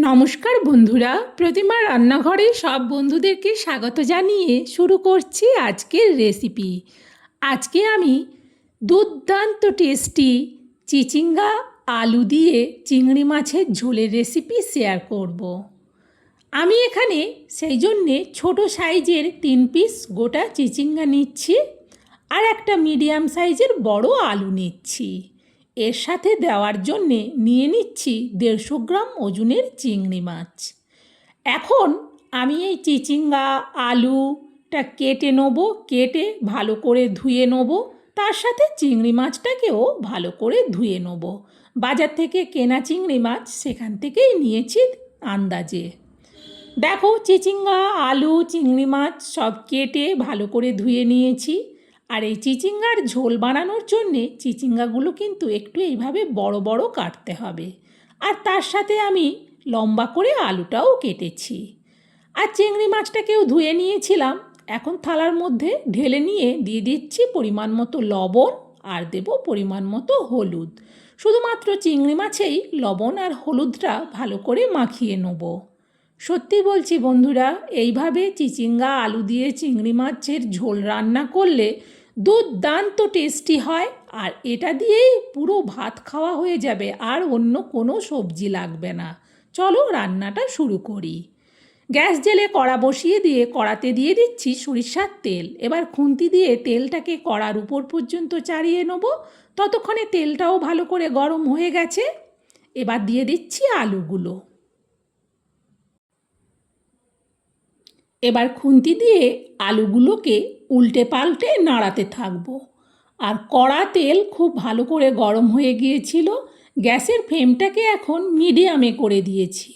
নমস্কার বন্ধুরা, প্রতিমা রান্নাঘরে সব বন্ধুদেরকে স্বাগত জানিয়ে শুরু করছি আজকের রেসিপি। আজকে আমি দুর্দান্ত টেস্টি চিচিঙ্গা আলু দিয়ে চিংড়ি মাছের ঝোলের রেসিপি শেয়ার করব। আমি এখানে সেই জন্যে ছোটো সাইজের 3 পিস গোটা চিচিঙ্গা নিচ্ছি আর একটা মিডিয়াম সাইজের বড় আলু নিচ্ছি। এর সাথে দেওয়ার জন্যে নিয়ে নিচ্ছি 150 গ্রাম ওজনের চিংড়ি মাছ। এখন আমি এই চিচিঙ্গা আলুটা কেটে নেব, কেটে ভালো করে ধুয়ে নেব, তার সাথে চিংড়ি মাছটাকেও ভালো করে ধুয়ে নেব। বাজার থেকে কেনা চিংড়ি মাছ, সেখান থেকেই নিয়েছি আন্দাজে। দেখো, চিচিঙ্গা আলু চিংড়ি মাছ সব কেটে ভালো করে ধুয়ে নিয়েছি। আর এই চিচিঙ্গার ঝোল বানানোর জন্যে চিচিঙ্গাগুলো কিন্তু একটু এইভাবে বড় বড় কাটতে হবে। আর তার সাথে আমি লম্বা করে আলুটাও কেটেছি। আর চিংড়ি মাছটাকেও ধুয়ে নিয়েছিলাম। এখন থালার মধ্যে ঢেলে নিয়ে দিয়ে দিচ্ছি পরিমাণ মতো লবণ আর দেব পরিমাণ মতো হলুদ। শুধুমাত্র চিংড়ি মাছেই লবণ আর হলুদটা ভালো করে মাখিয়ে নেব। সত্যি বলছি বন্ধুরা, এইভাবে চিচিঙ্গা আলু দিয়ে চিংড়ি মাছের ঝোল রান্না করলে দুর্দান্ত টেস্টি হয়। আর এটা দিয়েই পুরো ভাত খাওয়া হয়ে যাবে, আর অন্য কোনো সবজি লাগবে না। চলো রান্নাটা শুরু করি। গ্যাস জেলে কড়া বসিয়ে দিয়ে কড়াতে দিয়ে দিচ্ছি সরিষার তেল। এবার খুন্তি দিয়ে তেলটাকে কড়ার উপর পর্যন্ত চাড়িয়ে নেব। ততক্ষণে তেলটাও ভালো করে গরম হয়ে গেছে। এবার দিয়ে দিচ্ছি আলুগুলো। এবার খুন্তি দিয়ে আলুগুলোকে উল্টে পাল্টে নাড়াতে থাকবো। আর কড়া তেল খুব ভালো করে গরম হয়ে গিয়েছিল। গ্যাসের ফ্লেমটাকে এখন মিডিয়ামে করে দিয়েছি।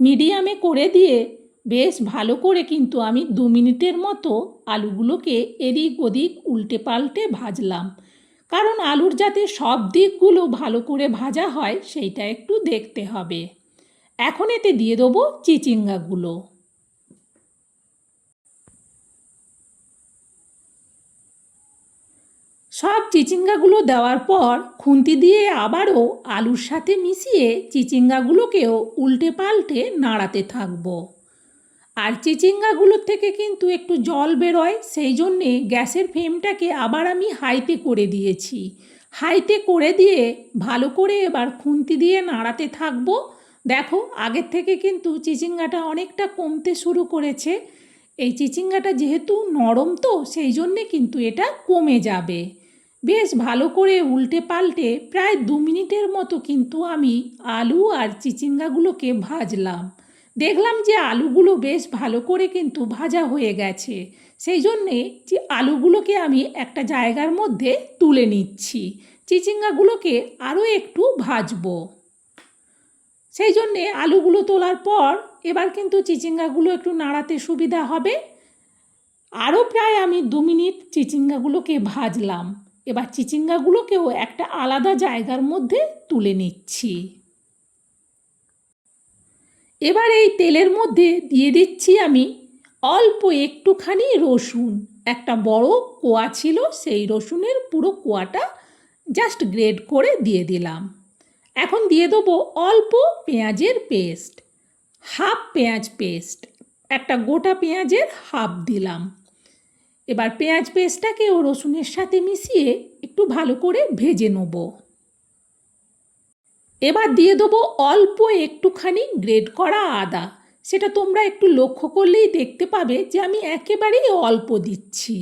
মিডিয়ামে করে দিয়ে বেশ ভালো করে কিন্তু আমি 2 মিনিটের মতো আলুগুলোকে এদিক ওদিক উল্টে পাল্টে ভাজলাম। কারণ আলুর যাতে সব দিকগুলো ভালো করে ভাজা হয় সেইটা একটু দেখতে হবে। এখন এতে দিয়ে দেবো চিচিঙ্গাগুলো। সব চিচিঙ্গাগুলো দেওয়ার পর খুন্তি দিয়ে আবারও আলুর সাথে মিশিয়ে চিচিঙ্গাগুলোকেও উল্টে পাল্টে নাড়াতে থাকবো। আর চিচিঙ্গাগুলোর থেকে কিন্তু একটু জল বেরোয়, সেই জন্যে গ্যাসের ফ্লেমটাকে আবার আমি হাইতে করে দিয়েছি। হাইতে করে দিয়ে ভালো করে এবার খুন্তি দিয়ে নাড়াতে থাকবো। দেখো, আগের থেকে কিন্তু চিচিঙ্গাটা অনেকটা কমতে শুরু করেছে। এই চিচিঙ্গাটা যেহেতু নরম, তো সেই জন্যে কিন্তু এটা কমে যাবে। বেশ ভালো করে উল্টে পাল্টে প্রায় 2 মিনিটের মতো কিন্তু আমি আলু আর চিচিঙ্গাগুলোকে ভাজলাম। দেখলাম যে আলুগুলো বেশ ভালো করে কিন্তু ভাজা হয়ে গেছে। সেই জন্যে যে আলুগুলোকে আমি একটা জায়গার মধ্যে তুলে নিচ্ছি। চিচিঙ্গাগুলোকে আরও একটু ভাজবো। সেই জন্যে আলুগুলো তোলার পর এবার কিন্তু চিচিঙ্গাগুলো একটু নাড়াতে সুবিধা হবে। আরও প্রায় আমি 2 মিনিট চিচিঙ্গাগুলোকে ভাজলাম। এবার চিচিঙ্গাগুলোকেও একটা আলাদা জায়গার মধ্যে তুলে নিচ্ছি। এবার এই তেলের মধ্যে দিয়ে দিচ্ছি আমি অল্প একটুখানি রসুন। একটা বড় কোয়া ছিল, সেই রসুনের পুরো কোয়াটা জাস্ট গ্রেড করে দিয়ে দিলাম। এখন দিয়ে দেবো অল্প পেঁয়াজের পেস্ট, হাফ পেঁয়াজ পেস্ট, একটা গোটা পেঁয়াজের হাফ দিলাম। এবার পেঁয়াজ পেস্টটাকে ও রসুনের সাথে মিশিয়ে একটু ভালো করে ভেজে নেব। এবার দিয়ে দেবো অল্প একটুখানি গ্রেট করা আদা। সেটা তোমরা একটু লক্ষ্য করলেই দেখতে পাবে যে আমি একেবারেই অল্প দিচ্ছি।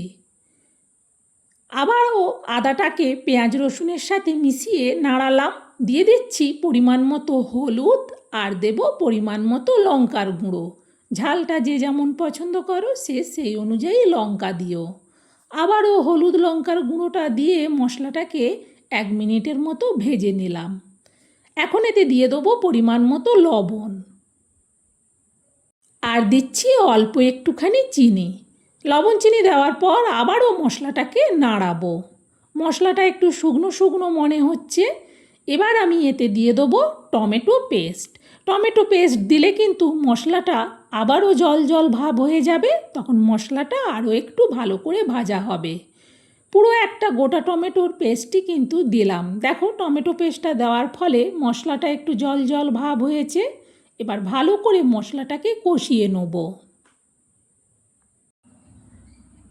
আবারও আদাটাকে পেঁয়াজ রসুনের সাথে মিশিয়ে নাড়ালাম। দিয়ে দিচ্ছি পরিমাণ মতো হলুদ আর দেব পরিমাণ মতো লঙ্কার গুঁড়ো। ঝালটা যে যেমন পছন্দ করো সেই অনুযায়ী লঙ্কা দিও। আবারও হলুদ লঙ্কার গুঁড়োটা দিয়ে মশলাটাকে 1 মিনিটের মতো ভেজে নিলাম। এখন এতে দিয়ে দেবো পরিমাণ মতো লবণ আর দিচ্ছি অল্প একটুখানি চিনি। লবণ চিনি দেওয়ার পর আবারও মশলাটাকে নাড়াবো। মশলাটা একটু শুকনো শুকনো মনে হচ্ছে। এবার আমি এতে দিয়ে দেবো টমেটো পেস্ট। টমেটো পেস্ট দিলে কিন্তু মশলাটা আবারও জল জল ভাব হয়ে যাবে, তখন মশলাটা আরও একটু ভালো করে ভাজা হবে। পুরো একটা গোটা টমেটোর পেস্টই কিন্তু দিলাম। দেখো, টমেটো পেস্টটা দেওয়ার ফলে মশলাটা একটু জল জল ভাব হয়েছে। এবার ভালো করে মশলাটাকে কষিয়ে নেব।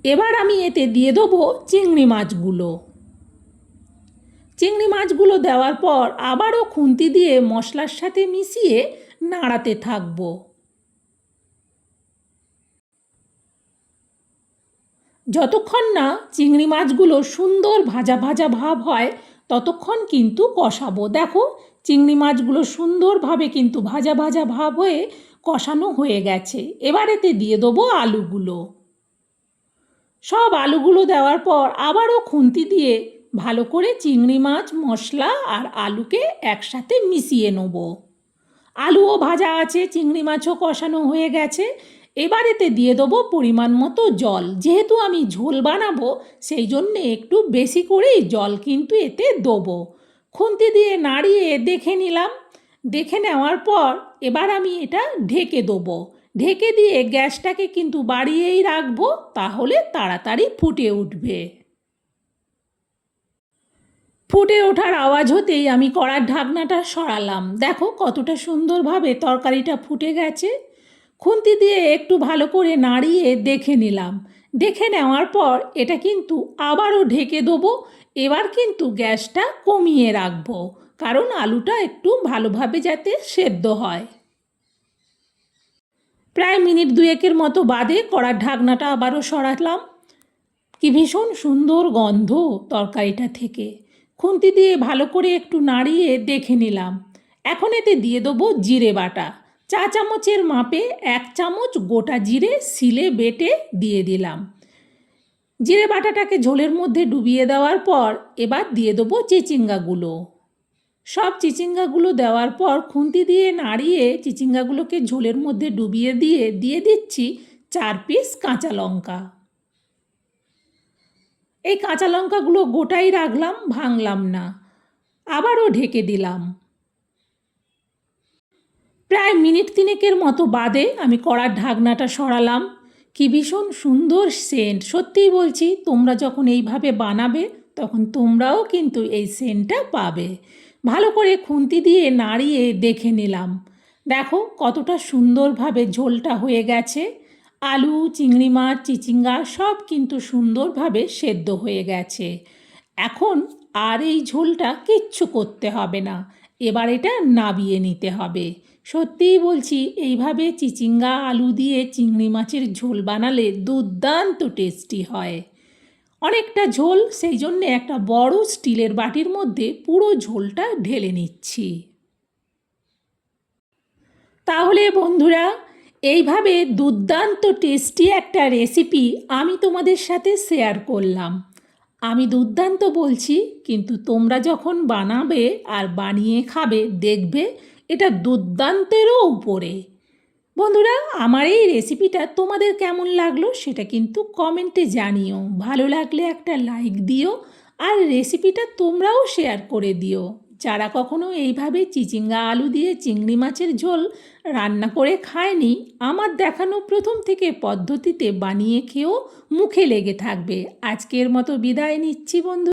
এবার আমি এতে দিয়ে দেবো চিংড়ি মাছগুলো। চিংড়ি মাছগুলো দেওয়ার পর আবারও খুন্তি দিয়ে মশলার সাথে মিশিয়ে নাড়াতে থাকবো। যতক্ষণ না চিংড়ি মাছগুলো সুন্দর ভাজা ভাজা ভাব হয় ততক্ষণ কিন্তু কষাবো। দেখো চিংড়ি মাছগুলো সুন্দরভাবে কিন্তু ভাজা ভাজা ভাব হয়ে কষানো হয়ে গেছে। এবার এতে দিয়ে দেবো আলুগুলো। সব আলুগুলো দেওয়ার পর আবারও খুন্তি দিয়ে ভালো করে চিংড়ি মাছ মশলা আর আলুকে একসাথে মিশিয়ে নেব। আলুও ভাজা আছে, চিংড়ি মাছও কষানো হয়ে গেছে। এবার এতে দিয়ে দেবো পরিমাণ মতো জল। যেহেতু আমি ঝোল বানাবো সেই জন্যে একটু বেশি করেই জল কিন্তু এতে দেবো। খুন্তি দিয়ে নাড়িয়ে দেখে নিলাম। দেখে নেওয়ার পর এবার আমি এটা ঢেকে দেবো। ঢেকে দিয়ে গ্যাসটাকে কিন্তু বাড়িয়েই রাখবো, তাহলে তাড়াতাড়ি ফুটে উঠবে। ফুটে ওঠার আওয়াজ হতেই আমি কড়ার ঢাকনাটা সরালাম। দেখো কতটা সুন্দরভাবে তরকারিটা ফুটে গেছে। খুন্তি দিয়ে একটু ভালো করে নাড়িয়ে দেখে নিলাম। দেখে নেওয়ার পর এটা কিন্তু আবারও ঢেকে দেবো। এবার কিন্তু গ্যাসটা কমিয়ে রাখবো, কারণ আলুটা একটু ভালোভাবে যাতে সেদ্ধ হয়। প্রায় মিনিট দুয়েকের মতো বাদে কড়ার ঢাকনাটা আবারও সরালাম। কি ভীষণ সুন্দর গন্ধ তরকারিটা থেকে। খুন্তি দিয়ে ভালো করে একটু নাড়িয়ে দেখে নিলাম। এখন এতে দিয়ে দেবো জিরে বাটা। চা চামচের মাপে 1 চামচ গোটা জিরে শিলে বেটে দিয়ে দিলাম। জিরে বাটাটাকে ঝোলের মধ্যে ডুবিয়ে দেওয়ার পর এবার দিয়ে দেবো চিচিঙ্গাগুলো। সব চিচিঙ্গাগুলো দেওয়ার পর খুন্তি দিয়ে নাড়িয়ে চিচিঙ্গাগুলোকে ঝোলের মধ্যে ডুবিয়ে দিয়ে দিচ্ছি 4 পিস কাঁচা লঙ্কা। এই কাঁচা লঙ্কাগুলো গোটাই রাখলাম, ভাঙলাম না। আবারও ঢেকে দিলাম। প্রায় মিনিট 3 মতো বাদে আমি কড়ার ঢাকনাটা সরালাম। কি ভীষণ সুন্দর সেন্ট। সত্যিই বলছি, তোমরা যখন এইভাবে বানাবে তখন তোমরাও কিন্তু এই সেন্টটা পাবে। ভালো করে খুন্তি দিয়ে নাড়িয়ে দেখে নিলাম। দেখো কতটা সুন্দরভাবে ঝোলটা হয়ে গেছে। আলু, চিংড়ি মাছ, চিচিঙ্গা সব কিন্তু সুন্দরভাবে সেদ্ধ হয়ে গেছে। এখন আর এই ঝোলটা কিচ্ছু করতে হবে না। এবার এটা নাবিয়ে নিতে হবে। সত্যিই বলছি, এইভাবে চিচিঙ্গা আলু দিয়ে চিংড়ি মাছের ঝোল বানালে দুর্দান্ত টেস্টি হয়। অনেকটা ঝোল, সেই জন্যে একটা বড় স্টিলের বাটির মধ্যে পুরো ঝোলটা ঢেলে নিচ্ছি। তাহলে বন্ধুরা, এইভাবে দুর্দান্ত টেস্টি একটা রেসিপি আমি তোমাদের সাথে শেয়ার করলাম। আমি দুর্দান্ত বলছি, কিন্তু তোমরা যখন বানাবে আর বানিয়ে খাবে দেখবে এটা দুর্দান্তেরও উপরে। বন্ধুরা, আমার এই রেসিপিটা তোমাদের কেমন লাগলো সেটা কিন্তু কমেন্টে জানিও। ভালো লাগলে একটা লাইক দিও আর রেসিপিটা তোমরাও শেয়ার করে দিও। যারা কখনো এইভাবে চিচিঙ্গা আলু দিয়ে চিংড়ি মাছের ঝোল রান্না করে খায়নি, আমার দেখানো প্রথম থেকে পদ্ধতিতে বানিয়ে খেয়েও মুখে লেগে থাকবে। আজকের মতো বিদায় নিচ্ছি বন্ধু।